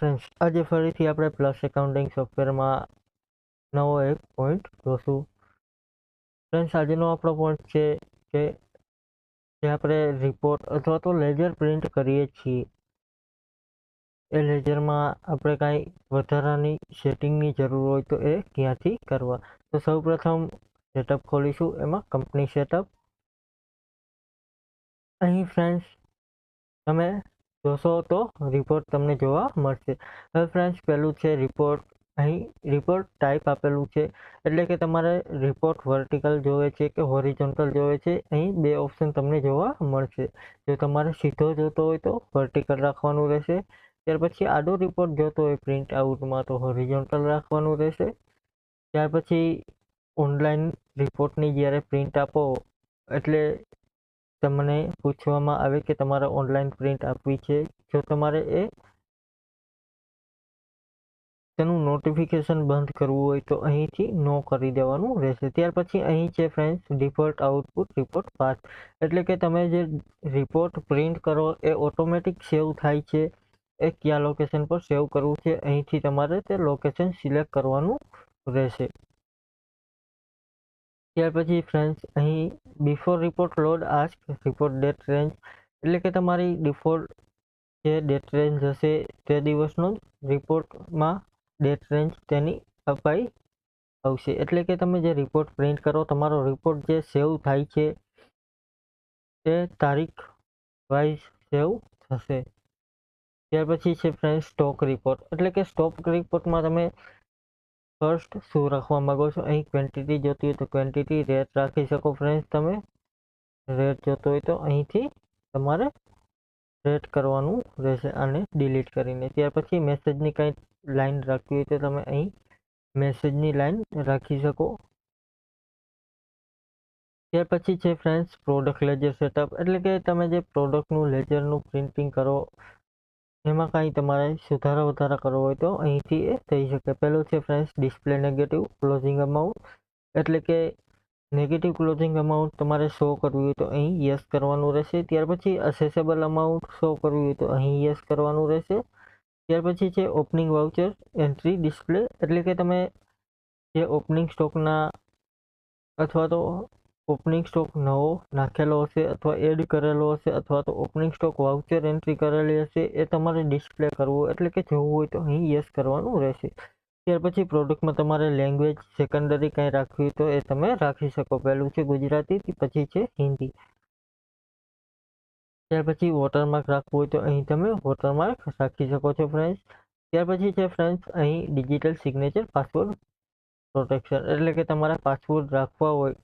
Friends, આજે ફરીથી આપણે પ્લસ એકાઉન્ટિંગ સોફ્ટવેરમાં નવો એક પોઈન્ટ જોશું. ફ્રેન્ડ્સ, આજનો આપણો પોઈન્ટ છે કે જે આપણે રિપોર્ટ અથવા તો લેજર પ્રિન્ટ કરીએ છીએ, એ લેજરમાં આપણે કાંઈ વધારાની સેટિંગની જરૂર હોય તો એ ક્યાંથી કરવા. તો સૌપ્રથમ સેટઅપ ખોલીશું, એમાં કંપની સેટઅપ. અહીં ફ્રેન્ડ્સ તમે જોશો તો રિપોર્ટ તમને જોવા મળશે. હવે ફ્રેન્ડ્સ, પહેલું છે રિપોર્ટ. અહીં રિપોર્ટ ટાઈપ આપેલું છે, એટલે કે તમારે રિપોર્ટ વર્ટિકલ જોવે છે કે હોરિઝોન્ટલ જોવે છે. અહીં બે ઓપ્શન તમને જોવા મળશે. જો તમારે સીધો જોતો હોય તો વર્ટિકલ રાખવાનું રહેશે. ત્યાર પછી આડો રિપોર્ટ જોતો હોય પ્રિન્ટ આઉટમાં તો હોરિઝોન્ટલ રાખવાનું રહેશે. ત્યાર પછી ઓનલાઈન રિપોર્ટની જ્યારે પ્રિન્ટ આપો એટલે તમને પૂછવામાં આવે કે તમારે ઓનલાઈન પ્રિન્ટ આપવી છે. જો તમારે તેનું નોટિફિકેશન બંધ કરવું હોય તો અહીંથી નો કરી દેવાનું રહેશે. ત્યાર પછી અહીં છે friends default output report path, એટલે કે તમે જે રિપોર્ટ પ્રિન્ટ કરો એ ઓટોમેટિક સેવ થાય છે. એ કયા લોકેશન પર સેવ કરવું છે, અહીંથી તમારે તે લોકેશન સિલેક્ટ કરવાનું રહેશે. ત્યાર પછી ફ્રેન્ડ્સ, અહીં before report load ask report date range, એટલે કે તમારી ડિફોલ્ટ જે ડેટ રેન્જ હશે તે દિવસનો રિપોર્ટમાં ડેટ રેન્જ તેની અપાઈ આવશે. એટલે કે તમે જે રિપોર્ટ પ્રિન્ટ કરો, તમારો રિપોર્ટ જે સેવ થાય છે તે તારીખ વાઇઝ સેવ થશે. ત્યાર પછી છે ફ્રેન્ડ્સ સ્ટોક રિપોર્ટ, એટલે કે સ્ટોક રિપોર્ટમાં તમે ફર્સ્ટ શું રાખવા માંગો છો. અહીં ક્વોન્ટિટી જોતી હોય તો ક્વોન્ટિટી, રેટ રાખી શકો ફ્રેન્ડ્સ. તમે રેટ જોતો હોય તો અહીંથી તમારે રેટ કરવાનું રહેશે આને ડિલીટ કરીને. ત્યાર પછી મેસેજની કંઈ લાઈન રાખવી હોય તો તમે અહીં મેસેજની લાઈન રાખી શકો. ત્યાર પછી છે ફ્રેન્ડ્સ પ્રોડક્ટ લેજર સેટઅપ, એટલે કે તમે જે પ્રોડક્ટનું લેજરનું પ્રિન્ટિંગ કરો એમાં કાંઈ તમારે સુધારા વધારા કરવો હોય તો અહીંથી એ થઈ શકે. પહેલું છે friends display negative closing amount, એટલે કે નેગેટિવ ક્લોઝિંગ અમાઉન્ટ તમારે શો કરવી હોય તો અહીં યસ કરવાનું રહેશે. ત્યાર પછી અસેસેબલ અમાઉન્ટ શો કરવી હોય તો અહીં યસ કરવાનું રહેશે. ત્યાર પછી છે ઓપનિંગ વાઉચર એન્ટ્રી ડિસ્પ્લે, એટલે કે તમે જે ઓપનિંગ સ્ટોકના અથવા તો ઓપનિંગ સ્ટોક નવો નાખેલો હશે અથવા એડ કરેલો હશે અથવા તો ઓપનિંગ સ્ટોક વાઉચર એન્ટ્રી કરેલી હશે એ તમારે ડિસ્પ્લે કરવું, એટલે કે જોવું હોય તો અહીં યસ કરવાનું રહેશે. ત્યાર પછી પ્રોડક્ટમાં તમારે લેંગ્વેજ સેકન્ડરી કંઈ રાખવી હોય તો એ તમે રાખી શકો. પહેલું છે ગુજરાતી, પછી છે હિન્દી. ત્યાર પછી વોટરમાર્ક રાખવું હોય તો અહીં તમે વોટરમાર્ક રાખી શકો છો ફ્રેન્ડ્સ. ત્યાર પછી છે ફ્રેન્ડ્સ અહીં ડિજિટલ સિગ્નેચર પાસવર્ડ પ્રોટેક્શન, એટલે કે તમારા પાસવર્ડ રાખવા હોય,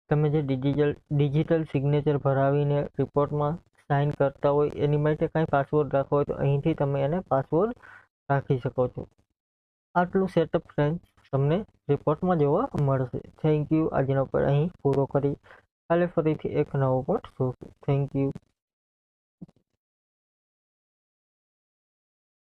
તમે જે ડિજિટલ સિગ્નેચર ભરાવીને રિપોર્ટમાં સાઇન કરતા હોય એની માટે કાંઈ પાસવર્ડ રાખવો હોય તો અહીંથી તમે એને પાસવર્ડ રાખી શકો છો. આટલું સેટઅપ ફ્રેન્ડ્સ તમને રિપોર્ટમાં જોવા મળશે. Thank you. આજનો પર અહીં પૂરો કરી કાલે ફરીથી એક નવો પોઈન્ટ જોશું. Thank you.